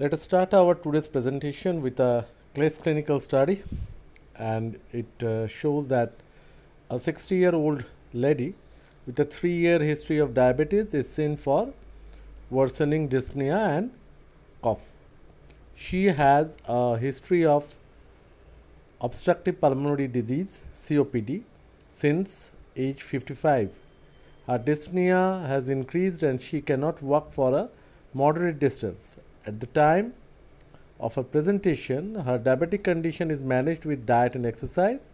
Let us start our today's presentation with a case clinical study, and it shows that a 60-year-old lady with a 3-year history of diabetes is seen for worsening dyspnea and cough. She has a history of obstructive pulmonary disease COPD since age 55. Her dyspnea has increased and she cannot walk for a moderate distance. At the time of her presentation, her diabetic condition is managed with diet and exercise.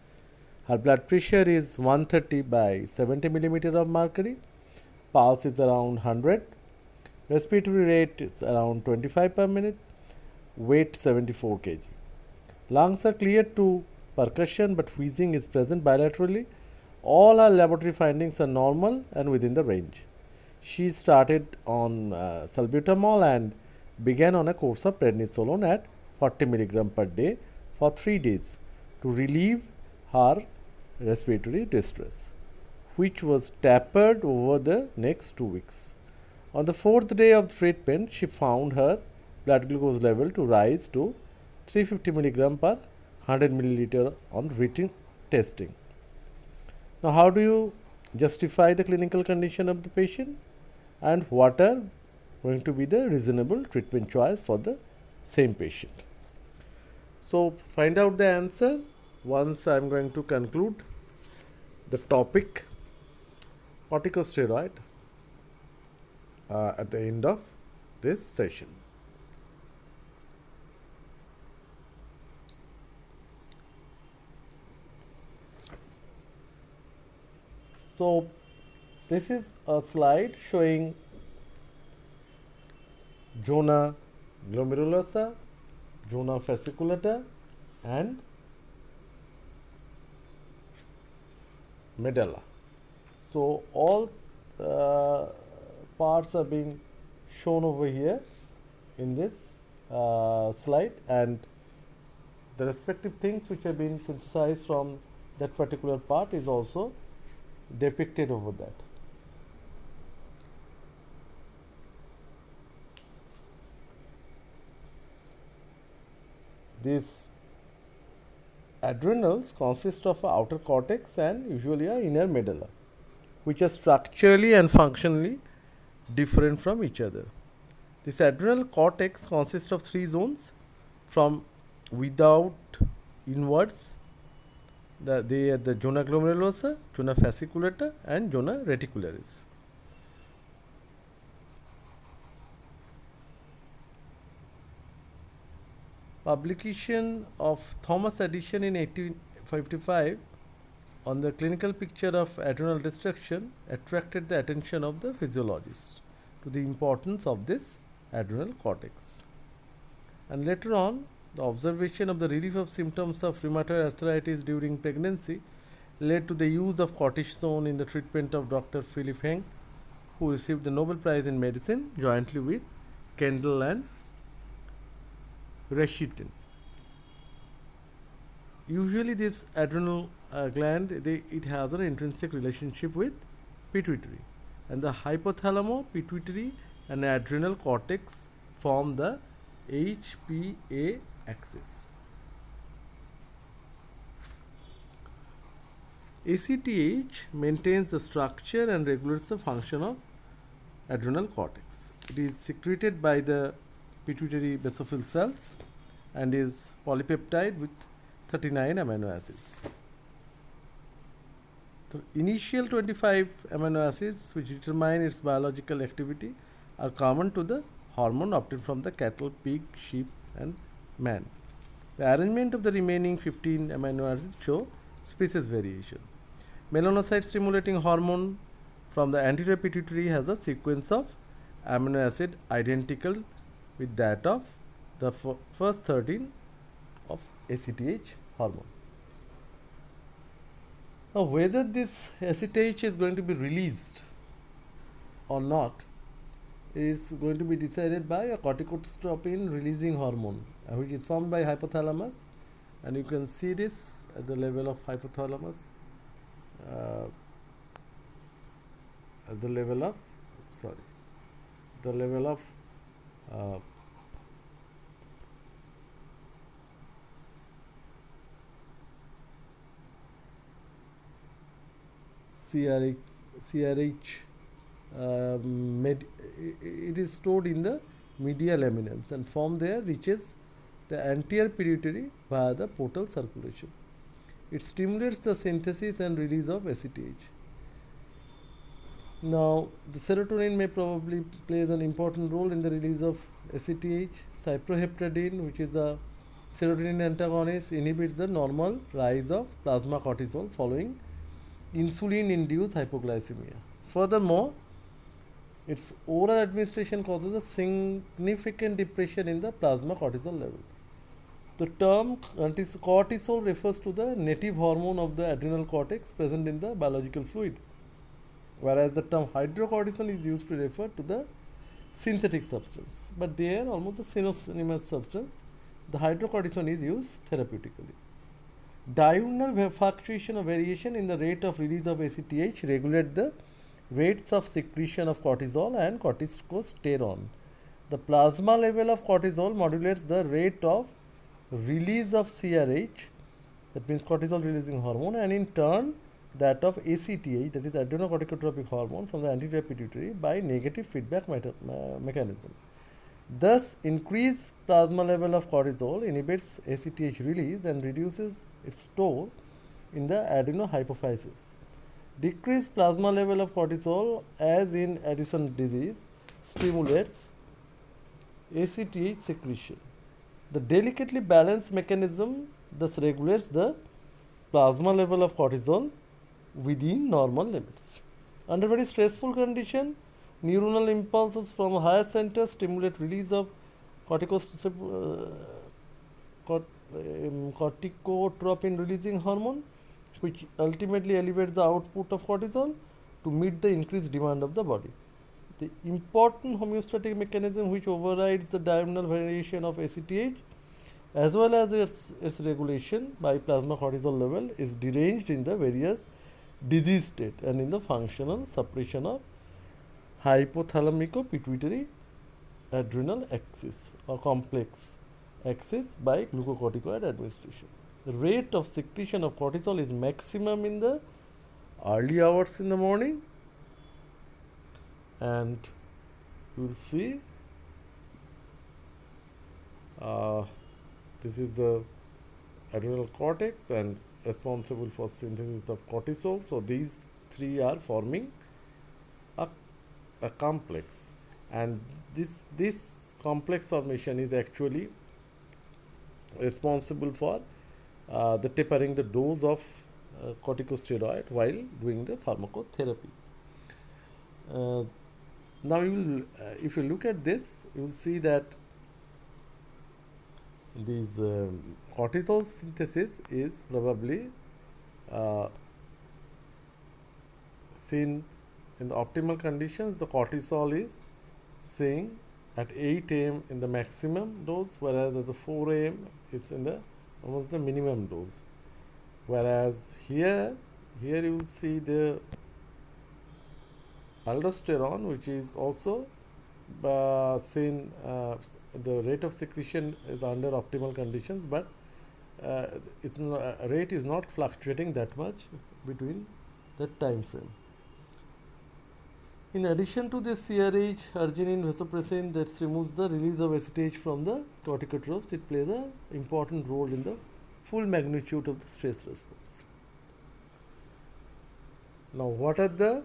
Her blood pressure is 130 by 70 millimeter of mercury. Pulse is around 100. Respiratory rate is around 25 per minute. Weight 74 kg. Lungs are clear to percussion, but wheezing is present bilaterally. All her laboratory findings are normal and within the range. She started on salbutamol and began on a course of prednisolone at 40 mg per day for 3 days to relieve her respiratory distress, which was tapered over the next 2 weeks. On the 4th day of the treatment, she found her blood glucose level to rise to 350 mg per 100 milliliter on routine testing. Now, how do you justify the clinical condition of the patient, and what are going to be the reasonable treatment choice for the same patient? So, find out the answer once I am going to conclude the topic corticosteroid at the end of this session. So, this is a slide showing zona glomerulosa, zona fasciculata and medulla. So, all parts are being shown over here in this slide, and the respective things which have been synthesized from that particular part is also depicted over that. These adrenals consist of outer cortex and usually a inner medulla, which are structurally and functionally different from each other. This adrenal cortex consists of 3 zones from without inwards. They are the zona glomerulosa, zona fasciculata and zona reticularis. Publication of Thomas Addison in 1855 on the clinical picture of adrenal destruction attracted the attention of the physiologist to the importance of this adrenal cortex. And later on, the observation of the relief of symptoms of rheumatoid arthritis during pregnancy led to the use of cortisone in the treatment of Dr. Philip Henck, who received the Nobel Prize in Medicine jointly with Kendall and Reshitin. Usually this adrenal gland, it has an intrinsic relationship with pituitary, and the hypothalamo, pituitary and adrenal cortex form the HPA axis. ACTH maintains the structure and regulates the function of adrenal cortex. It is secreted by the pituitary basophil cells and is polypeptide with 39 amino acids. The initial 25 amino acids which determine its biological activity are common to the hormone obtained from the cattle, pig, sheep and man. The arrangement of the remaining 15 amino acids show species variation. Melanocyte stimulating hormone from the anterior pituitary has a sequence of amino acid identical with that of the first 13 of ACTH hormone. Now, whether this ACTH is going to be released or not is going to be decided by a corticotropin releasing hormone, which is formed by hypothalamus, and you can see this at the level of hypothalamus, at the level of CRH, CRH it is stored in the medial eminence, and from there reaches the anterior pituitary via the portal circulation. It stimulates the synthesis and release of ACTH. Now, the serotonin may probably plays an important role in the release of ACTH. Cyproheptadine, which is a serotonin antagonist, inhibits the normal rise of plasma cortisol following insulin-induced hypoglycemia. Furthermore, its oral administration causes a significant depression in the plasma cortisol level. The term cortisol refers to the native hormone of the adrenal cortex present in the biological fluid, whereas the term hydrocortisone is used to refer to the synthetic substance, but they are almost a synonymous substance. The hydrocortisone is used therapeutically. Diurnal fluctuation or variation in the rate of release of ACTH regulate the rates of secretion of cortisol and corticosterone. The plasma level of cortisol modulates the rate of release of CRH, that means cortisol releasing hormone, and in turn that of ACTH, that is adrenocorticotropic hormone, from the anterior pituitary by negative feedback mechanism. Thus, increased plasma level of cortisol inhibits ACTH release and reduces its store in the adenohypophysis. Decreased plasma level of cortisol, as in Addison disease, stimulates ACTH secretion. The delicately balanced mechanism thus regulates the plasma level of cortisol within normal limits. Under very stressful condition, neuronal impulses from higher centers stimulate release of corticotropin releasing hormone, which ultimately elevates the output of cortisol to meet the increased demand of the body. The important homeostatic mechanism which overrides the diurnal variation of ACTH as well as its regulation by plasma cortisol level is deranged in the various disease state and in the functional suppression of hypothalamico-pituitary adrenal axis or complex axis by glucocorticoid administration. The rate of secretion of cortisol is maximum in the early hours in the morning, and you will see this is the adrenal cortex and responsible for synthesis of cortisol. So these three are forming a complex, and this complex formation is actually responsible for the tapering the dose of corticosteroid while doing the pharmacotherapy. Now you will, if you look at this, you will see that these cortisol synthesis is probably seen in the optimal conditions. The cortisol is seen at 8 am in the maximum dose, whereas at the 4 am it's in the almost the minimum dose. Whereas here you will see the aldosterone, which is also seen the rate of secretion is under optimal conditions, but its rate is not fluctuating that much between that time frame. In addition to this CRH, arginine, vasopressin that removes the release of ACTH from the corticotropes, it plays an important role in the full magnitude of the stress response. Now, what are the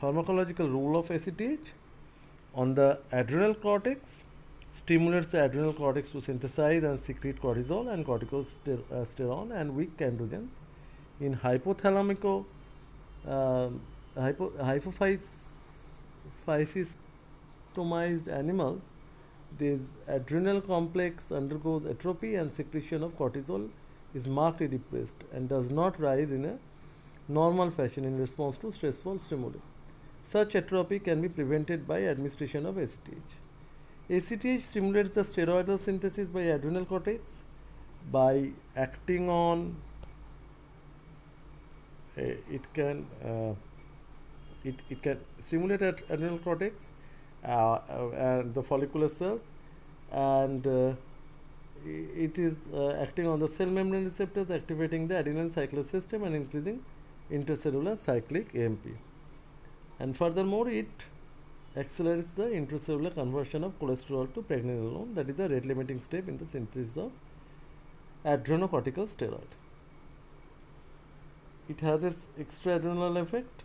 pharmacological role of ACTH? On the adrenal cortex, stimulates the adrenal cortex to synthesize and secrete cortisol and corticosterone and weak androgens. In hypothalamico hypophysis-tomized animals, this adrenal complex undergoes atrophy and secretion of cortisol is markedly depressed and does not rise in a normal fashion in response to stressful stimuli. Such atrophy can be prevented by administration of ACTH. ACTH stimulates the steroidal synthesis by adrenal cortex by acting on it can stimulate adrenal cortex and the follicular cells, and it is acting on the cell membrane receptors, activating the adenine cyclase system and increasing intracellular cyclic AMP. And furthermore, it accelerates the intracellular conversion of cholesterol to pregnenolone, that is the rate limiting step in the synthesis of adrenocortical steroid. It has its extraadrenal effect.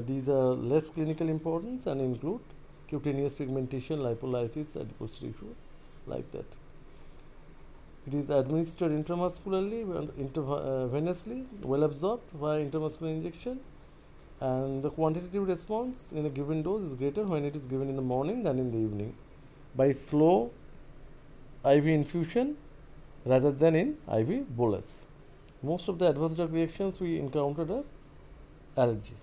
These are less clinical importance and include cutaneous pigmentation, lipolysis, adipose tissue, like that. It is administered intramuscularly, intravenously, well absorbed via intramuscular injection, and the quantitative response in a given dose is greater when it is given in the morning than in the evening by slow IV infusion rather than in IV bolus. Most of the adverse drug reactions we encountered are allergy.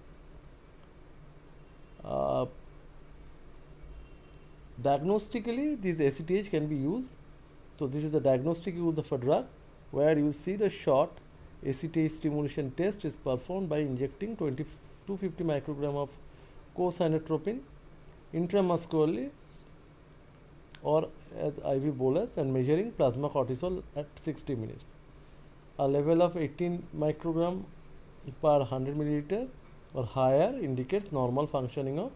Diagnostically, this ACTH can be used. So, this is the diagnostic use of a drug, where you see the short ACTH stimulation test is performed by injecting 250 microgram of cosinotropin intramuscularly or as IV bolus and measuring plasma cortisol at 60 minutes. A level of 18 microgram per 100 milliliter or higher indicates normal functioning of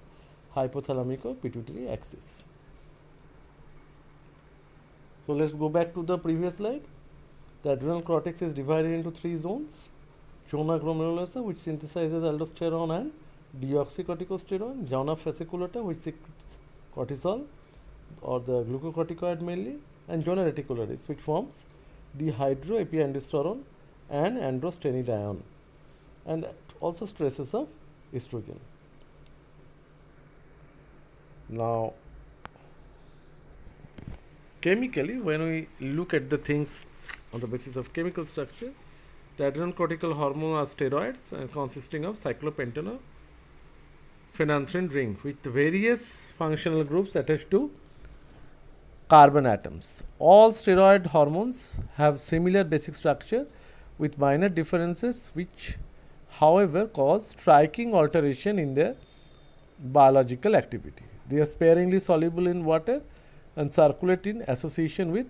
hypothalamic or pituitary axis. So, let us go back to the previous slide. The adrenal cortex is divided into three zones: zona glomerulosa, which synthesizes aldosterone and deoxycorticosterone; zona fasciculata, which secretes cortisol or the glucocorticoid mainly; and zona reticularis, which forms dehydroepiandrosterone and androstenedione, and also stresses of estrogen. Now, chemically, when we look at the things on the basis of chemical structure, the adrenocortical hormone are steroids consisting of cyclopentane phenanthrene ring with various functional groups attached to carbon atoms. All steroid hormones have similar basic structure with minor differences, which however cause striking alteration in their biological activity. They are sparingly soluble in water and circulate in association with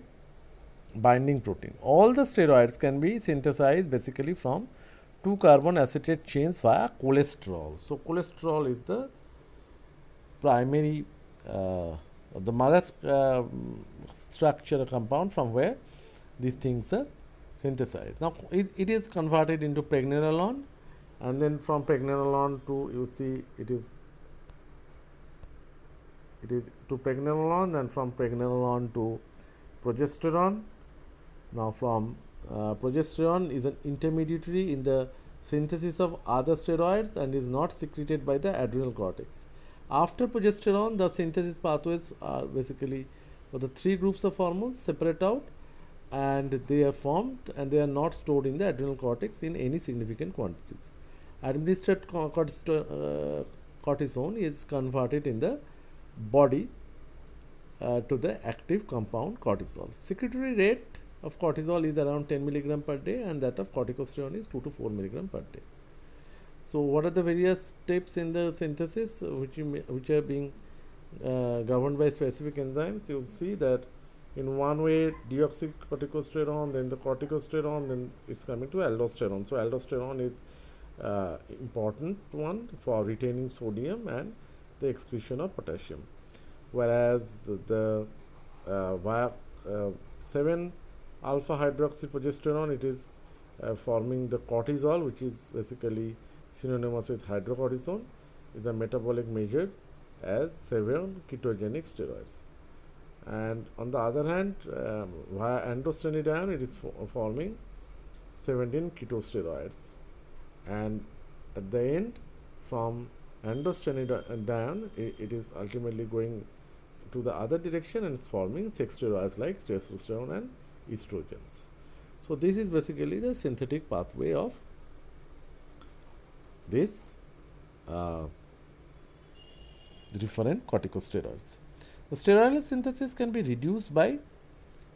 binding protein. All the steroids can be synthesized basically from 2 carbon acetate chains via cholesterol. So, cholesterol is the primary the mother structure compound from where these things are synthesized. Now, it is converted into pregnenolone, and then from pregnenolone to, you see, it is to pregnenolone, and from pregnenolone to progesterone. Now, from progesterone is an intermediary in the synthesis of other steroids and is not secreted by the adrenal cortex. After progesterone, the synthesis pathways are basically for the three groups of hormones separate out, and they are formed and they are not stored in the adrenal cortex in any significant quantities. Administered cortisone is converted in the body to the active compound cortisol. Secretory rate of cortisol is around 10 milligram per day, and that of corticosterone is 2 to 4 milligram per day. So, what are the various steps in the synthesis which are being governed by specific enzymes? You see that in one way deoxycorticosterone, then the corticosterone, then it's coming to aldosterone. So, aldosterone is important one for retaining sodium and the excretion of potassium, whereas the via 7 alpha hydroxyprogesterone, it is forming the cortisol, which is basically synonymous with hydrocortisone, is a metabolic measured as 7 ketogenic steroids. And on the other hand, via androstenedione, it is forming 17 ketosteroids, and at the end, from androstenedione, it is ultimately going to the other direction and is forming sex steroids like testosterone and estrogens. So, this is basically the synthetic pathway of this different corticosteroids. The steroidal synthesis can be reduced by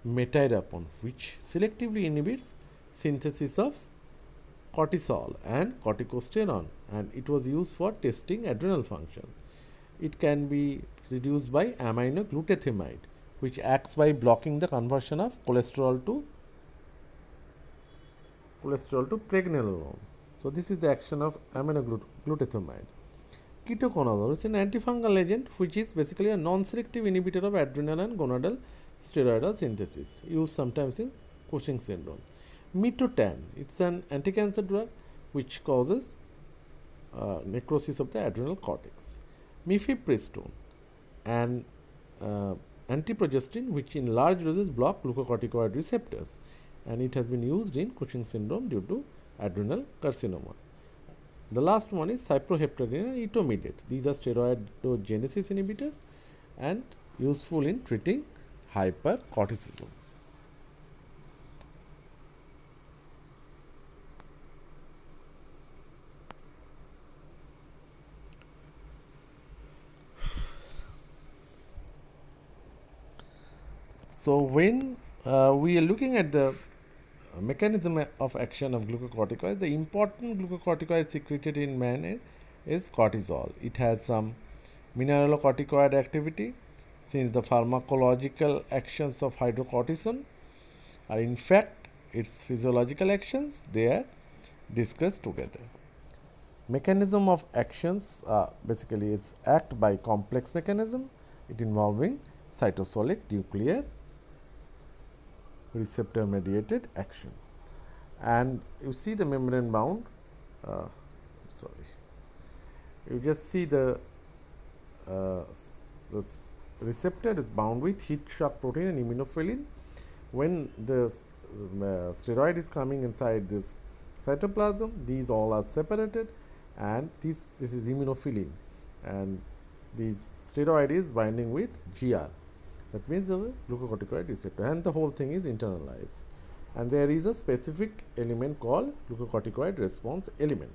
metidapone, which selectively inhibits synthesis of cortisol and corticosterone, and it was used for testing adrenal function. It can be reduced by aminoglutathione, which acts by blocking the conversion of cholesterol to pregnenolone. So this is the action of aminoglutathione. Ketoconazole is an antifungal agent which is basically a non-selective inhibitor of adrenal and gonadal steroidal synthesis, used sometimes in Cushing syndrome. Mitotan, it's an anti-cancer drug which causes necrosis of the adrenal cortex. Mifepristone, an antiprogestin which in large doses block glucocorticoid receptors, and it has been used in Cushing syndrome due to adrenal carcinoma. The last one is cyproheptadine and etomidate. These are steroidogenesis inhibitors and useful in treating hypercorticism. So when we are looking at the mechanism of action of glucocorticoids, the important glucocorticoid secreted in man is cortisol. It has some mineralocorticoid activity, since the pharmacological actions of hydrocortisone are in fact its physiological actions. They are discussed together. Mechanism of actions, basically it's act by complex mechanism, it involving cytosolic nuclear receptor mediated action. And you see the membrane bound, you just see the receptor is bound with heat shock protein and immunophilin. When the steroid is coming inside this cytoplasm, these all are separated, and this is immunophilin, and this steroid is binding with GR. That means the glucocorticoid receptor, and the whole thing is internalized. And there is a specific element called glucocorticoid response element.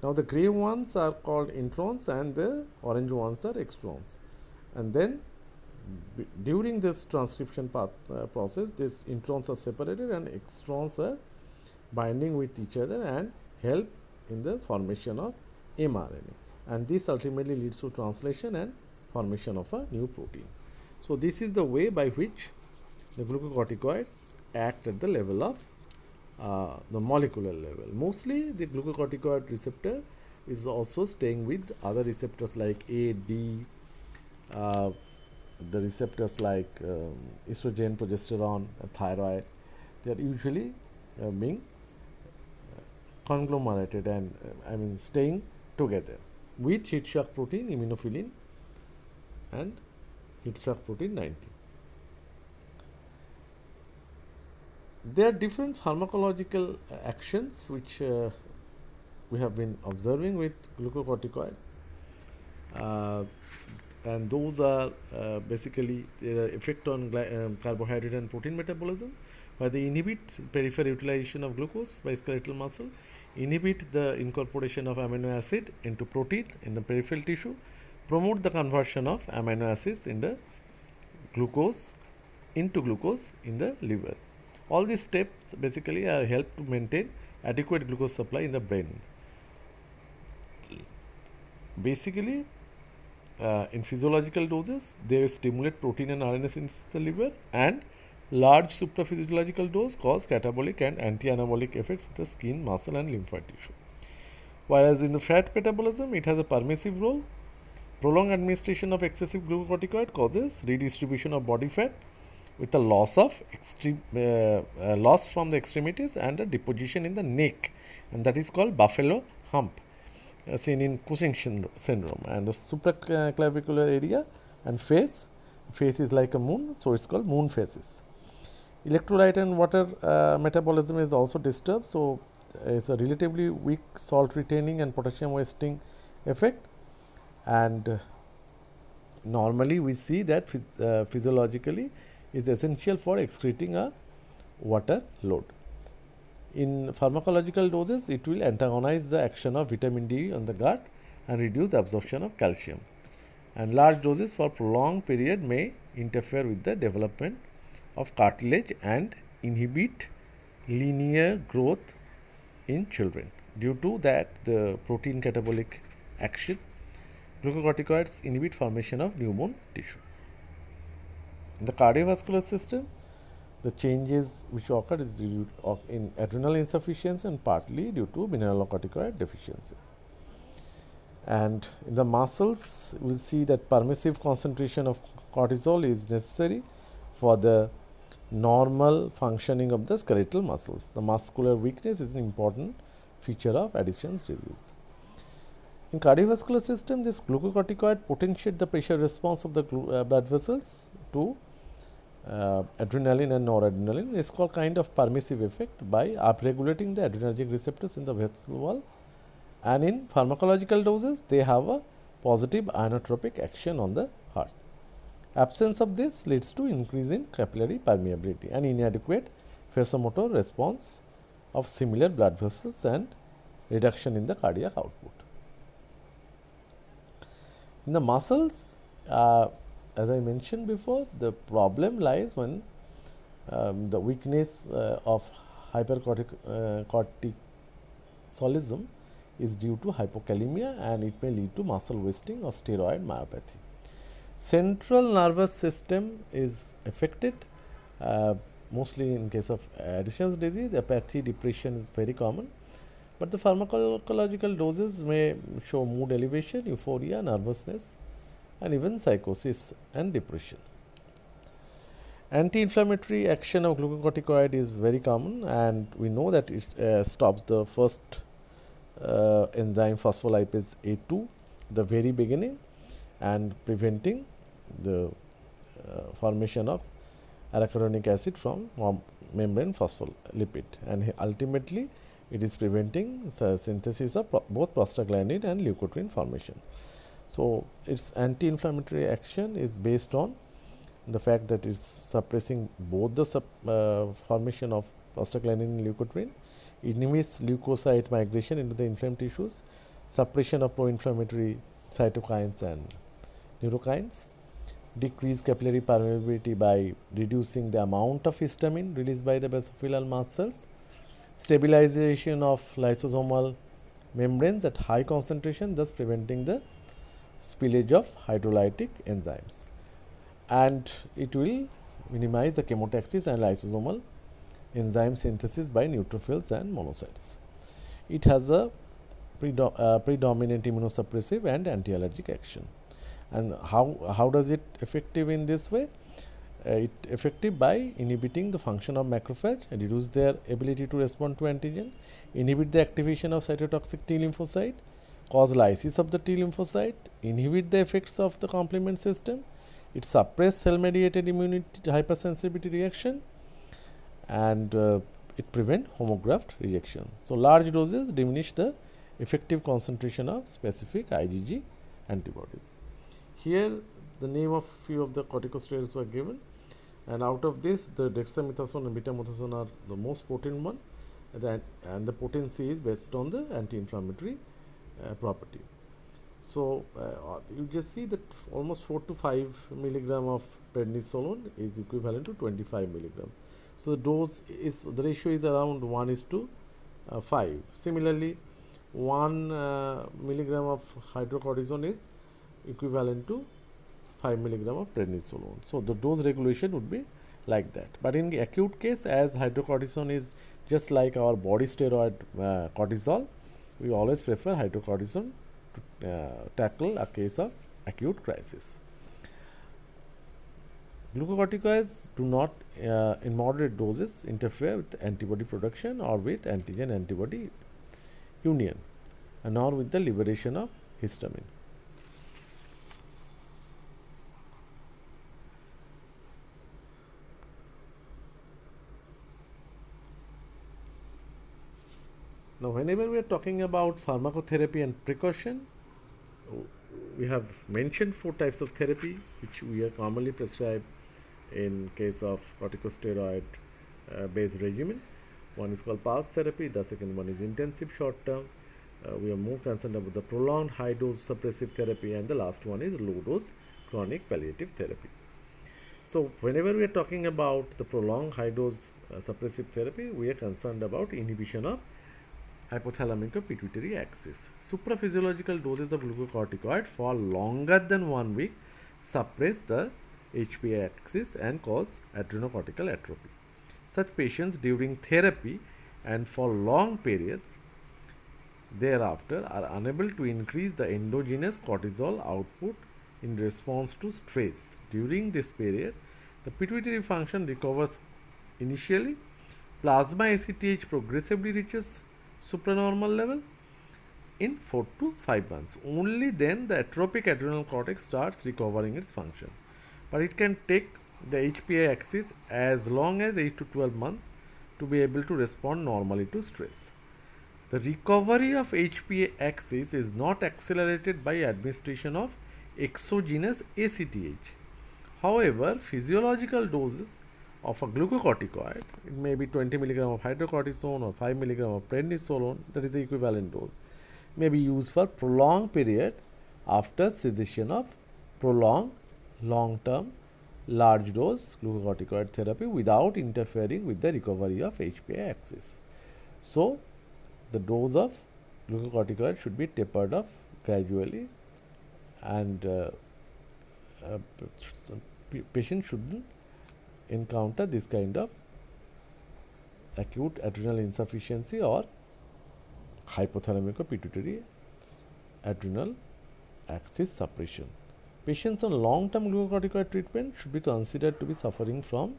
Now the gray ones are called introns and the orange ones are extrons. And then during this transcription process, these introns are separated and extrons are binding with each other and help in the formation of mRNA. And this ultimately leads to translation and formation of a new protein. So this is the way by which the glucocorticoids act at the level of the molecular level. Mostly the glucocorticoid receptor is also staying with other receptors like A, D, the receptors like estrogen, progesterone, thyroid. They are usually being conglomerated and staying together with heat shock protein, immunophilin, and heat shock protein 90. There are different pharmacological actions which we have been observing with glucocorticoids, and those are basically their effect on carbohydrate and protein metabolism, where they inhibit peripheral utilization of glucose by skeletal muscle, inhibit the incorporation of amino acid into protein in the peripheral tissue, promote the conversion of amino acids in the glucose into glucose in the liver. All these steps basically are help to maintain adequate glucose supply in the brain. Basically, in physiological doses, they stimulate protein and RNA synthesis in the liver, and large supraphysiological dose cause catabolic and anti-anabolic effects in the skin, muscle and lymphoid tissue. Whereas in the fat metabolism, it has a permissive role. Prolonged administration of excessive glucocorticoid causes redistribution of body fat with a loss of loss from the extremities and a deposition in the neck, and that is called buffalo hump, seen in Cushing syndrome. And the supraclavicular area and face is like a moon, so it's called moon faces. Electrolyte and water metabolism is also disturbed, so it's a relatively weak salt retaining and potassium wasting effect. And normally we see that physiologically is essential for excreting a water load. In pharmacological doses, it will antagonize the action of vitamin D on the gut and reduce absorption of calcium. And large doses for prolonged period may interfere with the development of cartilage and inhibit linear growth in children. Due to that, the protein catabolic action, glucocorticoids inhibit formation of newborn tissue. In the cardiovascular system, The changes which occur is due in adrenal insufficiency and partly due to mineralocorticoid deficiency. And in the muscles, we will see that permissive concentration of cortisol is necessary for the normal functioning of the skeletal muscles. The muscular weakness is an important feature of Addison's disease. In cardiovascular system, this glucocorticoid potentiate the pressure response of the blood vessels to adrenaline and noradrenaline. It is called kind of permissive effect by upregulating the adrenergic receptors in the vessel wall, and in pharmacological doses they have a positive inotropic action on the heart. Absence of this leads to increase in capillary permeability and inadequate vasomotor response of similar blood vessels and reduction in the cardiac output. In the muscles, as I mentioned before, the problem lies when the weakness of hypercortisolism is due to hypokalemia, and it may lead to muscle wasting or steroid myopathy. Central nervous system is affected, mostly in case of Addison's disease. Apathy, depression is very common, but the pharmacological doses may show mood elevation, euphoria, nervousness, and even psychosis and depression. Anti-inflammatory action of glucocorticoid is very common, and we know that it stops the first enzyme phospholipase A2 the very beginning and preventing the formation of arachidonic acid from membrane phospholipid, and ultimately it is preventing synthesis of both prostaglandin and leukotriene formation. So, its anti-inflammatory action is based on the fact that it is suppressing both the formation of prostaglandin and leukotriene, inhibits leukocyte migration into the inflamed tissues, suppression of pro-inflammatory cytokines and neurokines, decrease capillary permeability by reducing the amount of histamine released by the basophilial mast cells, stabilization of lysosomal membranes at high concentration, thus preventing the spillage of hydrolytic enzymes, and it will minimize the chemotaxis and lysosomal enzyme synthesis by neutrophils and monocytes. It has a predominant immunosuppressive and anti-allergic action. And how does it effective in this way? It effective by inhibiting the function of macrophage, reduce their ability to respond to antigen, inhibit the activation of cytotoxic T lymphocyte, cause lysis of the T lymphocyte, inhibit the effects of the complement system. It suppress cell mediated immunity hypersensitivity reaction, and it prevent homograft rejection. So, large doses diminish the effective concentration of specific IgG antibodies. Here the name of few of the corticosteroids were given, and out of this the dexamethasone and betamethasone are the most potent one, and the potency is based on the anti-inflammatory property. So, you just see that almost 4 to 5 milligram of prednisolone is equivalent to 25 milligram. So, the ratio is around 1:5. Similarly, 1 milligram of hydrocortisone is equivalent to 5 milligram of prednisolone. So, the dose regulation would be like that. But in the acute case, as hydrocortisone is just like our body steroid cortisol, we always prefer hydrocortisone to tackle a case of acute crisis. Glucocorticoids do not in moderate doses interfere with antibody production or with antigen antibody union, and nor with the liberation of histamine. Now, whenever we are talking about pharmacotherapy and precaution, we have mentioned 4 types of therapy which we are commonly prescribed in case of corticosteroid based regimen. One is called pulse therapy, the second one is intensive short term. We are more concerned about the prolonged high dose suppressive therapy, and the last one is low dose chronic palliative therapy. So, whenever we are talking about the prolonged high dose suppressive therapy, we are concerned about inhibition of hypothalamic-pituitary axis. Supraphysiological doses of glucocorticoid for longer than 1 week suppress the HPA axis and cause adrenocortical atrophy. Such patients during therapy and for long periods thereafter are unable to increase the endogenous cortisol output in response to stress. During this period, the pituitary function recovers initially. Plasma ACTH progressively reaches supranormal level in 4 to 5 months. Only then the atrophic adrenal cortex starts recovering its function. But it can take the HPA axis as long as 8 to 12 months to be able to respond normally to stress. The recovery of HPA axis is not accelerated by administration of exogenous ACTH. However, physiological doses of a glucocorticoid, it may be 20 mg of hydrocortisone or 5 mg of prednisolone, that is the equivalent dose, may be used for prolonged period after cessation of prolonged long-term large dose glucocorticoid therapy without interfering with the recovery of HPA axis. So, the dose of glucocorticoid should be tapered off gradually, and patient shouldn't encounter this kind of acute adrenal insufficiency or hypothalamic-pituitary adrenal axis suppression. Patients on long-term glucocorticoid treatment should be considered to be suffering from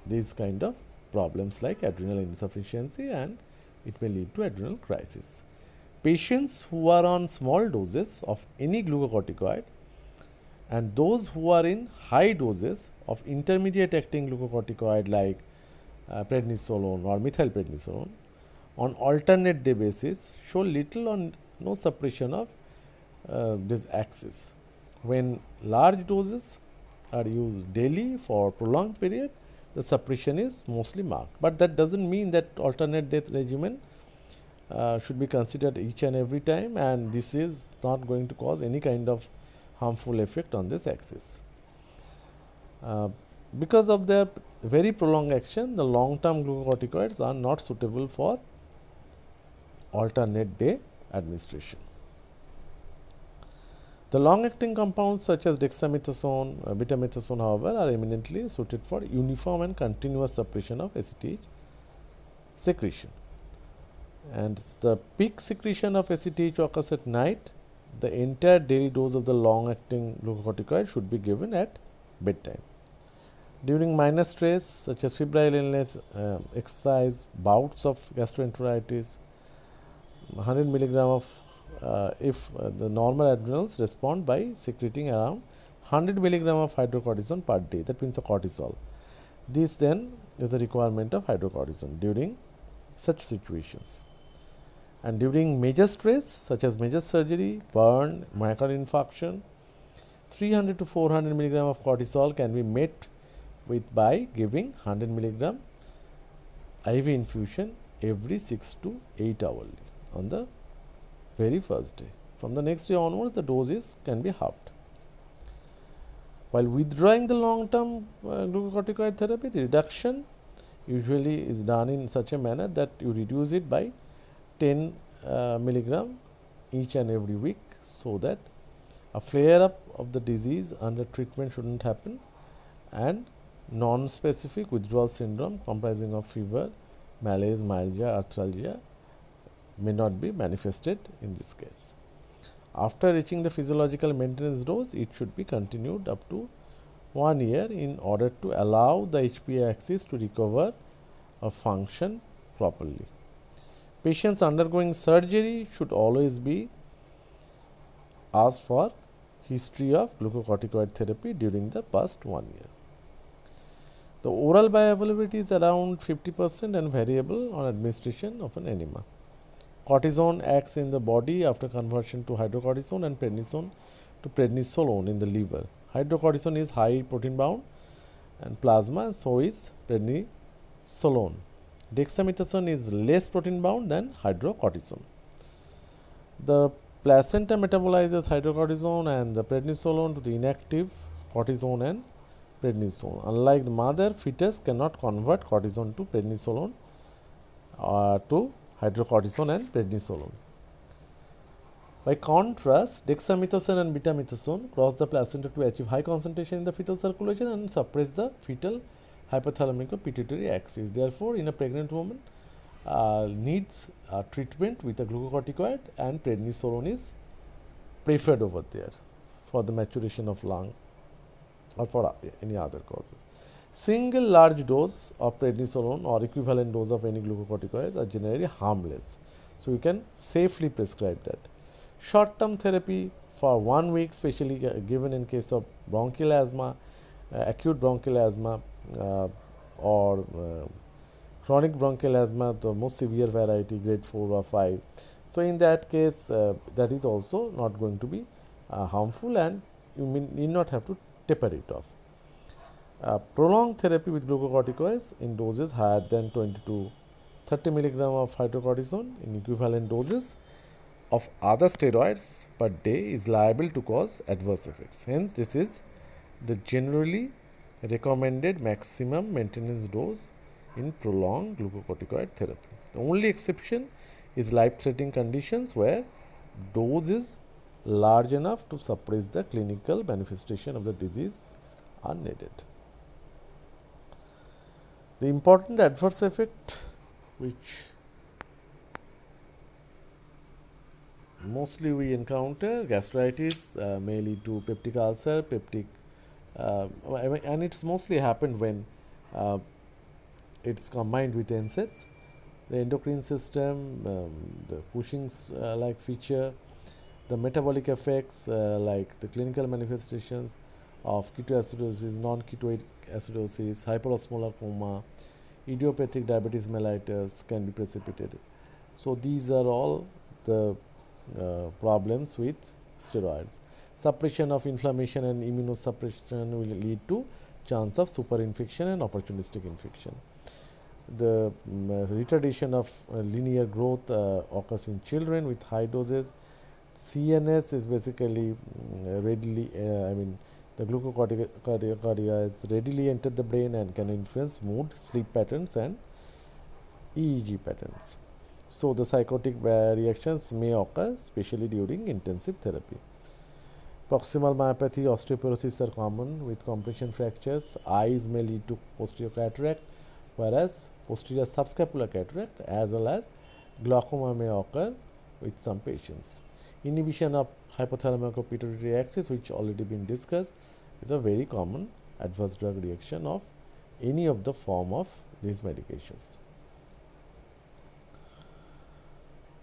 these kind of problems like adrenal insufficiency, and it may lead to adrenal crisis. Patients who are on small doses of any glucocorticoid and those who are in high doses of intermediate acting glucocorticoid like prednisolone or methylprednisolone on alternate day basis show little or no suppression of this axis. When large doses are used daily for prolonged period, the suppression is mostly marked, but that does not mean that alternate day regimen should be considered each and every time, and this is not going to cause any kind of harmful effect on this axis. Because of their very prolonged action, the long-term glucocorticoids are not suitable for alternate day administration. The long-acting compounds such as dexamethasone, betamethasone, however, are eminently suited for uniform and continuous suppression of ACTH secretion. And the peak secretion of ACTH occurs at night. The entire daily dose of the long-acting glucocorticoid should be given at bedtime. During minor stress such as febrile illness, exercise, bouts of gastroenteritis, 100 mg of if the normal adrenals respond by secreting around 100 mg of hydrocortisone per day, that means the cortisol. This then is the requirement of hydrocortisone during such situations. And during major stress such as major surgery, burn, myocardial infarction, 300 to 400 mg of cortisol can be met with by giving 100 mg IV infusion every 6 to 8 hourly on the very first day. From the next day onwards, the doses can be halved. While withdrawing the long-term glucocorticoid therapy, the reduction usually is done in such a manner that you reduce it by 10 milligram each and every week, so that a flare up of the disease under treatment should not happen, and non-specific withdrawal syndrome comprising of fever, malaise, myalgia, arthralgia may not be manifested in this case. After reaching the physiological maintenance dose, it should be continued up to 1 year in order to allow the HPA axis to recover or function properly. Patients undergoing surgery should always be asked for history of glucocorticoid therapy during the past 1 year. The oral bioavailability is around 50% and variable on administration of an enema. Cortisone acts in the body after conversion to hydrocortisone and prednisone to prednisolone in the liver. Hydrocortisone is high protein bound and plasma, so is prednisolone. Dexamethasone is less protein bound than hydrocortisone. The placenta metabolizes hydrocortisone and the prednisolone to the inactive cortisone and prednisolone. Unlike the mother, fetus cannot convert cortisone to prednisolone to hydrocortisone and prednisolone. By contrast, dexamethasone and betamethasone cross the placenta to achieve high concentration in the fetal circulation and suppress the fetal hypothalamic-pituitary axis. Therefore, in a pregnant woman needs treatment with a glucocorticoid, and prednisolone is preferred over there for the maturation of lung or for any other causes. Single large dose of prednisolone or equivalent dose of any glucocorticoids are generally harmless. So, you can safely prescribe that. Short-term therapy for 1 week, especially given in case of bronchial asthma, acute bronchial asthma or chronic bronchial asthma, the most severe variety, grade 4 or 5. So, in that case, that is also not going to be harmful, and you need not have to taper it off. Prolonged therapy with glucocorticoids in doses higher than 20 to 30 milligram of hydrocortisone in equivalent doses of other steroids per day is liable to cause adverse effects. Hence, this is the generally recommended maximum maintenance dose in prolonged glucocorticoid therapy. The only exception is life-threatening conditions where dose is large enough to suppress the clinical manifestation of the disease are needed. The important adverse effect which mostly we encounter, gastritis may lead to peptic ulcer, and it's mostly happened when it's combined with NSAIDs. The endocrine system, the Cushing's like feature, the metabolic effects like the clinical manifestations of ketoacidosis, non-ketotic acidosis, hyperosmolar coma, idiopathic diabetes mellitus can be precipitated. So, these are all the problems with steroids. Suppression of inflammation and immunosuppression will lead to chance of superinfection and opportunistic infection. The retardation of linear growth occurs in children with high doses. CNS is basically readily, the glucocorticoids readily enter the brain and can influence mood, sleep patterns and EEG patterns. So, the psychotic reactions may occur especially during intensive therapy. Proximal myopathy, osteoporosis are common with compression fractures. Eyes may lead to posterior cataract, whereas posterior subscapular cataract as well as glaucoma may occur with some patients. Inhibition of hypothalamic-pituitary axis, which already been discussed, is a very common adverse drug reaction of any of the form of these medications.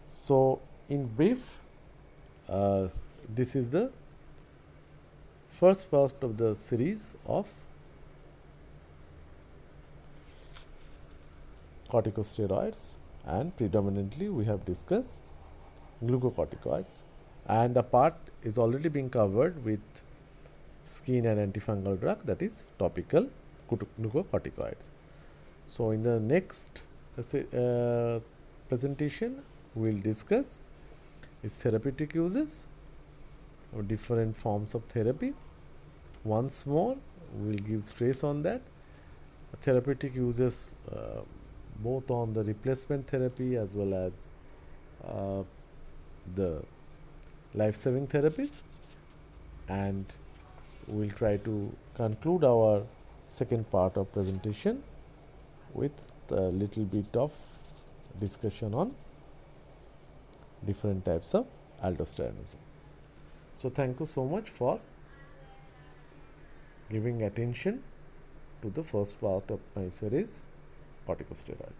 So, in brief, this is the first part of the series of corticosteroids, and predominantly we have discussed glucocorticoids, and a part is already being covered with skin and antifungal drug, that is topical glucocorticoids. So, in the next presentation we will discuss its therapeutic uses or different forms of therapy. Once more we will give stress on that. Therapeutic uses both on the replacement therapy as well as the life-saving therapies, and we will try to conclude our second part of presentation with a little bit of discussion on different types of aldosteronism. So, thank you so much for giving attention to the first part of my series, corticosteroid.